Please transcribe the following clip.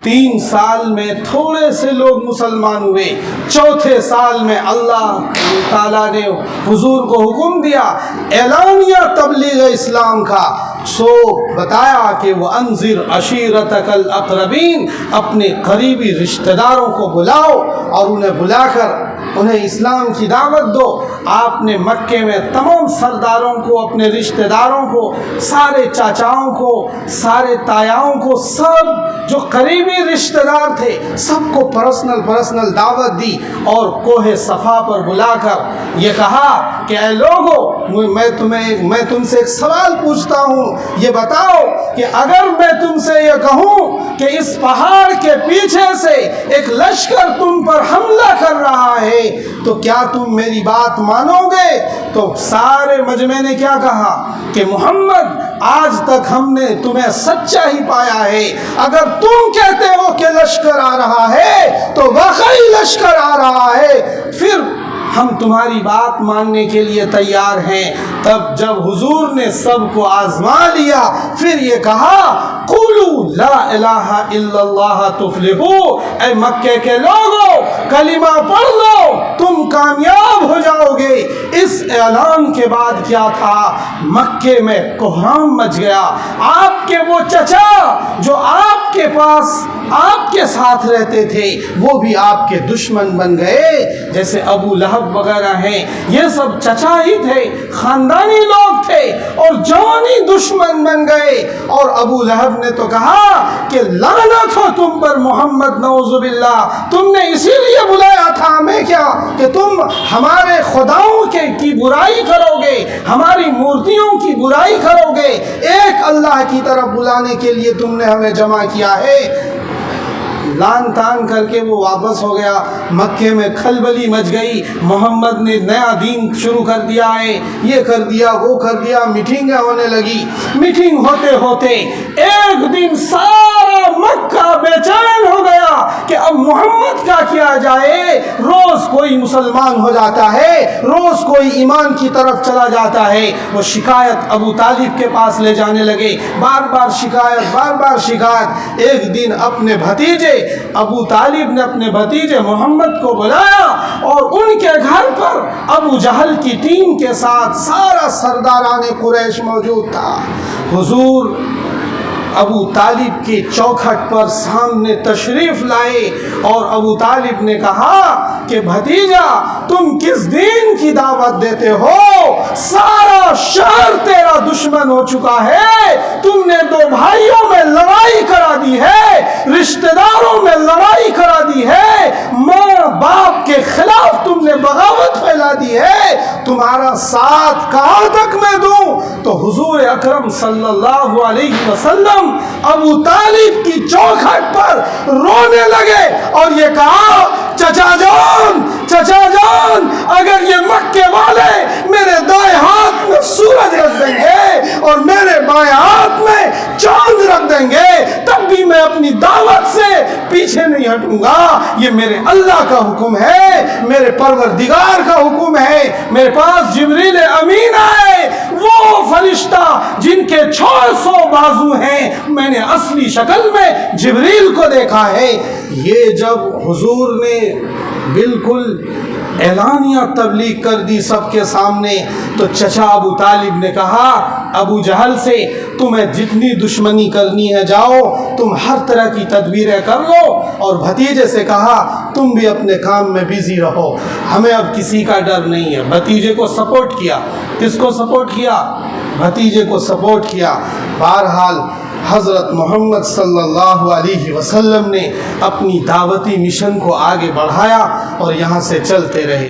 3 سال میں تھوڑے سے لوگ مسلمان ہوئے، چوتھے سال میں اللہ تعالیٰ نے حضور کو حکم دیا اعلانیہ تبلیغ اسلام کا، سو بتایا کہ وَأَنذِرْ عَشِيرَتَكَ الْأَقْرَبِينَ، اپنے قریبی رشتہ داروں کو بلاؤ اور انہیں بلا کر انہیں اسلام کی دعوت دو۔ آپ نے مکے میں تمام سرداروں کو، اپنے رشتہ داروں کو، سارے چاچاؤں کو، سارے تایاؤں کو، سب جو قریبی رشتہ دار تھے سب کو پرسنل دعوت دی، اور کوہ صفا پر بلا کر یہ کہا کہ اے لوگو، میں تم سے ایک سوال پوچھتا ہوں، یہ بتاؤ کہ اگر میں تم سے یہ کہوں کہ اس پہاڑ کے پیچھے سے ایک لشکر تم پر حملہ کر رہا ہے تو کیا تم میری بات مانو گے؟ تو سارے مجمع نے کیا کہا کہ محمد، آج تک ہم نے تمہیں سچا ہی پایا ہے، اگر تم کہتے ہو کہ لشکر آ رہا ہے تو واقعی لشکر آ رہا ہے، پھر ہم تمہاری بات ماننے کے لیے تیار ہیں۔ تب جب حضور نے سب کو آزما لیا، پھر یہ کہا قولوا لا الہ الا اللہ تفلحوا، اے مکے کے لوگوں کلمہ پڑھ لو تم کامیاب ہو جاؤ گے۔ اس اعلان کے بعد کیا تھا، مکے میں کوہرام مچ گیا۔ آپ کے وہ چچا جو آپ کے پاس آپ کے ساتھ رہتے تھے وہ بھی آپ کے دشمن بن گئے، جیسے ابو لہب وغیرہ ہیں، یہ سب چچا ہی تھے، خاندانی لوگ تھے، اور جوانی دشمن بن گئے۔ اور ابو لہب نے تو کہا کہ لعنت ہو تم پر محمد، نعوذ باللہ، تم نے اسی لیے بلایا تھا ہمیں کیا کہ تم ہمارے خداؤں کی برائی کرو گے، ہماری مورتیوں کی برائی کرو گے، ایک اللہ کی طرف بلانے کے لیے تم نے ہمیں جمع کیا ہے۔ لان تان کر کے وہ واپس ہو گیا۔ مکے میں کھلبلی مچ گئی، محمد نے نیا دین شروع کر دیا ہے، یہ کر دیا وہ کر دیا، میٹنگیں ہونے لگی۔ میٹنگ ہوتے ہوتے ایک دن سارا مکہ بے چین ہو گیا کہ اب محمد کا کیا جائے، روز کوئی مسلمان ہو جاتا ہے، روز کوئی ایمان کی طرف چلا جاتا ہے۔ وہ شکایت ابو طالب کے پاس لے جانے لگے، بار بار شکایت۔ ایک دن اپنے بھتیجے ابو طالب نے اپنے بھتیجے محمد کو بلایا، اور ان کے گھر پر ابو جہل کی ٹیم کے ساتھ سارا سرداران قریش موجود تھا۔ حضور ابو طالب کی چوکھٹ پر سامنے تشریف لائے، اور ابو طالب نے کہا کہ بھتیجا تم کس دین کی دعوت دیتے ہو؟ سارا شہر تیرا دشمن ہو چکا ہے، تم نے 2 بھائیوں میں لڑائی کرا دی ہے، رشتہ داروں میں لڑائی کرا دی ہے، ماں باپ کے خلاف تم نے بغاوت پھیلا دی ہے، تمہارا ساتھ کہاں تک میں دوں؟ تو حضور اکرم صلی اللہ علیہ وسلم ابو طالب کی چوکھٹ پر رونے لگے اور یہ کہا چچا جان اگر یہ مکے والے میرے دائیں ہاتھ میں سورج رکھ دیں گے اور میرے بائیں ہاتھ میں چاند رکھ دیں گے تب بھی میں اپنی دعوت سے پیچھے نہیں ہٹوں گا۔ یہ میرے اللہ کا حکم ہے، میرے پروردگار کا حکم ہے۔ میرے پاس جبریل امین آئے، وہ فرشتہ جن کے 600 بازو ہیں، میں نے اصلی شکل میں جبریل کو دیکھا ہے۔ یہ جب حضور نے بالکل اعلانیہ تبلیغ کر دی سب کے سامنے، تو چچا ابو طالب نے کہا ابو جہل سے تمہیں جتنی دشمنی کرنی ہے جاؤ، تم ہر طرح کی تدبیریں کر لو، اور بھتیجے سے کہا تم بھی اپنے کام میں بزی رہو، ہمیں اب کسی کا ڈر نہیں ہے۔ بھتیجے کو سپورٹ کیا۔ کس کو سپورٹ کیا؟ بھتیجے کو سپورٹ کیا۔ بہرحال حضرت محمد صلی اللہ علیہ وسلم نے اپنی دعوتی مشن کو آگے بڑھایا اور یہاں سے چلتے رہے۔